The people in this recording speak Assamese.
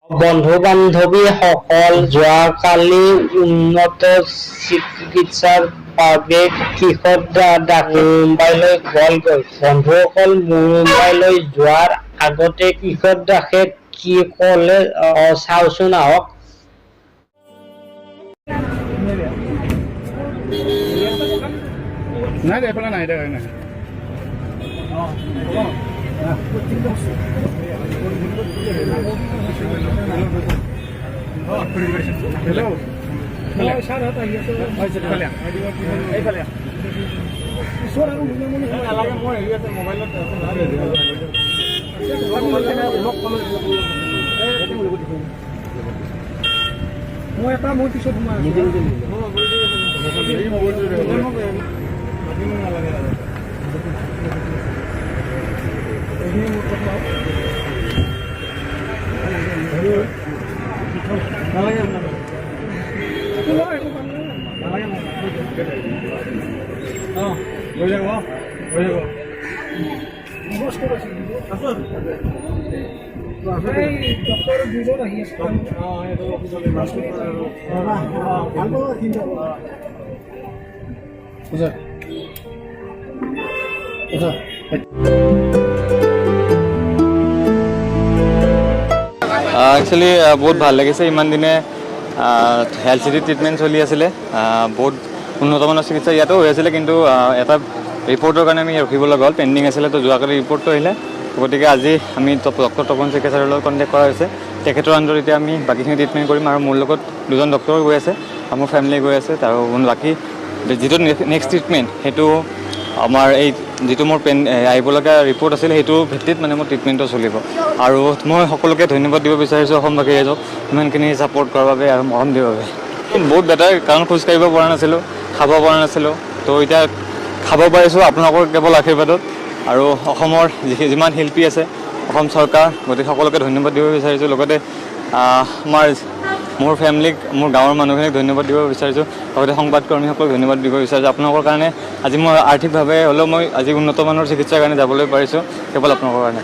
বন্ধু-বান্ধৱীসকল যোৱাকালি উন্নত চিকিৎসাৰ বাবে কিশোৰ মুম্বাইলৈ গ'লগৈ। বন্ধুসকল মুম্বাইলৈ যোৱাৰ আগতে কিশোৰ দাসে কি ক'লে চাওঁচোন আহক। নাই দে এইফালে নাই দে নাই হেল্ল' মই এটা মোৰ পিছত একচুৱেলি বহুত ভাল লাগিছে। ইমান দিনে হেল্থ চিটি ট্ৰিটমেণ্ট চলি আছিলে, বহুত উন্নতমানৰ চিকিৎসা ইয়াতো হৈ আছিলে, কিন্তু এটা ৰিপৰ্টৰ কাৰণে আমি ৰখিব লগা হ'ল, পেণ্ডিং আছিলে। তো যোৱাকালি ৰিপৰ্টটো আহিলে, গতিকে আজি আমি ডক্টৰ তপন শইকীয়াৰ লগত কণ্টেক্ট কৰা হৈছে। তেখেতৰ আণ্ডাৰত এতিয়া আমি বাকীখিনি ট্ৰিটমেণ্ট কৰিম, আৰু মোৰ লগত দুজন ডক্টৰ গৈ আছে, মোৰ ফেমিলি গৈ আছে। আৰু বাকী যিটো নেক্সট ট্ৰিটমেণ্ট, সেইটো আমাৰ এই যিটো মোৰ আহিব লগা ৰিপৰ্ট আছিলে, সেইটোৰ ভিত্তিত মানে মোৰ ট্ৰিটমেণ্টটো চলিব। আৰু মই সকলোকে ধন্যবাদ দিব বিচাৰিছোঁ, অসমবাসী ৰাইজক ইমানখিনি ছাপোৰ্ট কৰাৰ বাবে আৰু মৰম দিবৰ বাবে। বহুত বেটাৰ, কাৰণ খোজকাঢ়িব পৰা নাছিলোঁ, খাব পৰা নাছিলোঁ। তো এতিয়া খাব পাৰিছোঁ আপোনালোকৰ কেৱল আশীৰ্বাদত। আৰু অসমৰ যিমান শিল্পী আছে, অসম চৰকাৰ, গতিকে সকলোকে ধন্যবাদ দিব বিচাৰিছোঁ। লগতে মোৰ ফেমিলিক, মোৰ গাঁৱৰ মানুহখিনিক ধন্যবাদ দিব বিচাৰিছোঁ। লগতে সংবাদকৰ্মীসকলক ধন্যবাদ দিব বিচাৰিছোঁ। আপোনালোকৰ কাৰণে আজি মই আৰ্থিকভাৱে হ'লেও মই আজি উন্নতমানৰ চিকিৎসাৰ কাৰণে যাবলৈ পাৰিছোঁ, কেৱল আপোনালোকৰ কাৰণে।